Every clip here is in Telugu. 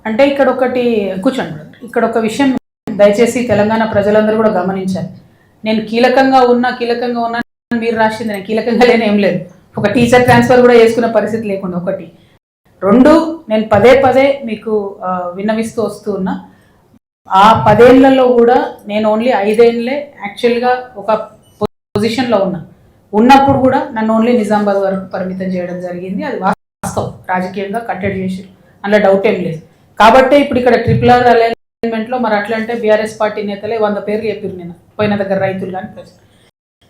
అంటే ఇక్కడ ఒకటి కూర్చోండి బ్రదర్, ఇక్కడ ఒక విషయం దయచేసి తెలంగాణ ప్రజలందరూ కూడా గమనించాలి. నేను కీలకంగా ఉన్నా మీరు రాసింది, నేను కీలకంగా లేని ఏం లేదు. ఒక టీచర్ ట్రాన్స్ఫర్ కూడా చేసుకునే పరిస్థితి లేకుండా. ఒకటి రెండు, నేను పదే పదే మీకు విన్నవిస్తూ వస్తూ ఉన్నా, ఆ 10 ఏళ్లలో కూడా నేను ఓన్లీ 5 ఏళ్ళే యాక్చువల్గా ఒక పొజిషన్లో ఉన్నప్పుడు కూడా నన్ను ఓన్లీ నిజామాబాద్ వరకు పరిమితం చేయడం జరిగింది. అది వాస్తవం, రాజకీయంగా కట్టడి చేసి అందులో డౌట్ ఏం లేదు. కాబట్టి ఇప్పుడు ఇక్కడ RRR అలైన్మెంట్లో మరి అట్లా అంటే బీఆర్ఎస్ పార్టీ నేతలే 100 పేర్లు చెప్పారు నేను పోయిన దగ్గర, రైతులు కానీ ప్రజలు.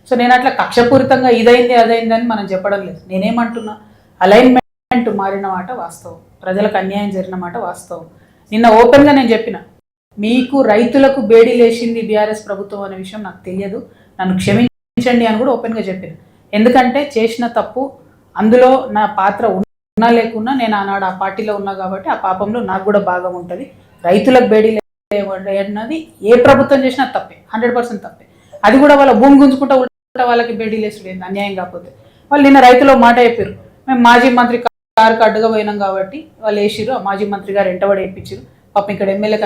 సో నేను అట్లా కక్షపూరితంగా ఇదైంది అదైందని మనం చెప్పడం లేదు. నేనేమంటున్నా, అలైన్మెంట్ మారిన మాట వాస్తవం, ప్రజలకు అన్యాయం జరిగిన మాట వాస్తవం. నిన్న ఓపెన్గా నేను చెప్పిన, మీకు రైతులకు బేడీ లేచింది బీఆర్ఎస్ ప్రభుత్వం అనే విషయం నాకు తెలియదు, నన్ను క్షమించండి అని కూడా ఓపెన్గా చెప్పిన. ఎందుకంటే చేసిన తప్పు, అందులో నా పాత్ర ఉన్నా లేకున్నా నేను ఆనాడు ఆ పార్టీలో ఉన్నా కాబట్టి ఆ పాపంలో నాకు కూడా భాగం ఉంటుంది. రైతులకు బేడీ అన్నది ఏ ప్రభుత్వం చేసినా తప్పే, 100% తప్పే. అది కూడా వాళ్ళ భూమి గుంజుకుంటా వాళ్ళకి బేడీ లేసుడు అన్యాయం కాకపోతే. వాళ్ళు నిన్న రైతులో మాట చెప్పారు, మేము మాజీ మంత్రి కారుకు అడ్డుగా పోయినాం కాబట్టి వాళ్ళు వేసిరు, ఆ మాజీ మంత్రి గారు ఎంటబడి వేయించారు. పాపం ఇక్కడ ఎమ్మెల్యేకి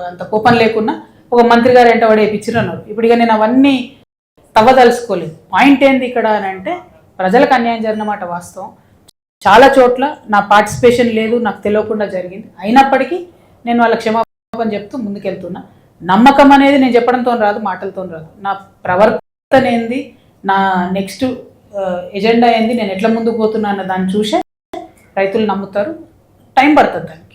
అంత కోపం లేకున్నా ఒక మంత్రి గారు ఎంటబడి వేయించారు అన్నారు. ఇప్పుడు ఇక నేను అవన్నీ తవ్వదలుచుకోలేదు. పాయింట్ ఏంది ఇక్కడ అని అంటే, ప్రజలకు అన్యాయం జరిగిన మాట వాస్తవం. చాలా చోట్ల నా పార్టిసిపేషన్ లేదు, నాకు తెలియకుండా జరిగింది. అయినప్పటికీ నేను వాళ్ళ క్షమాపణ చెప్తూ ముందుకెళ్తున్నా. నమ్మకం అనేది నేను చెప్పడంతో రాదు, మాటలతో రాదు. నా ప్రవర్తన ఏంది, నా నెక్స్ట్ ఎజెండా ఏంది, నేను ఎట్లా ముందుకు పోతున్నా అన్న దాన్ని చూసే రైతులు నమ్ముతారు. టైం పడుతుంది దాన్ని.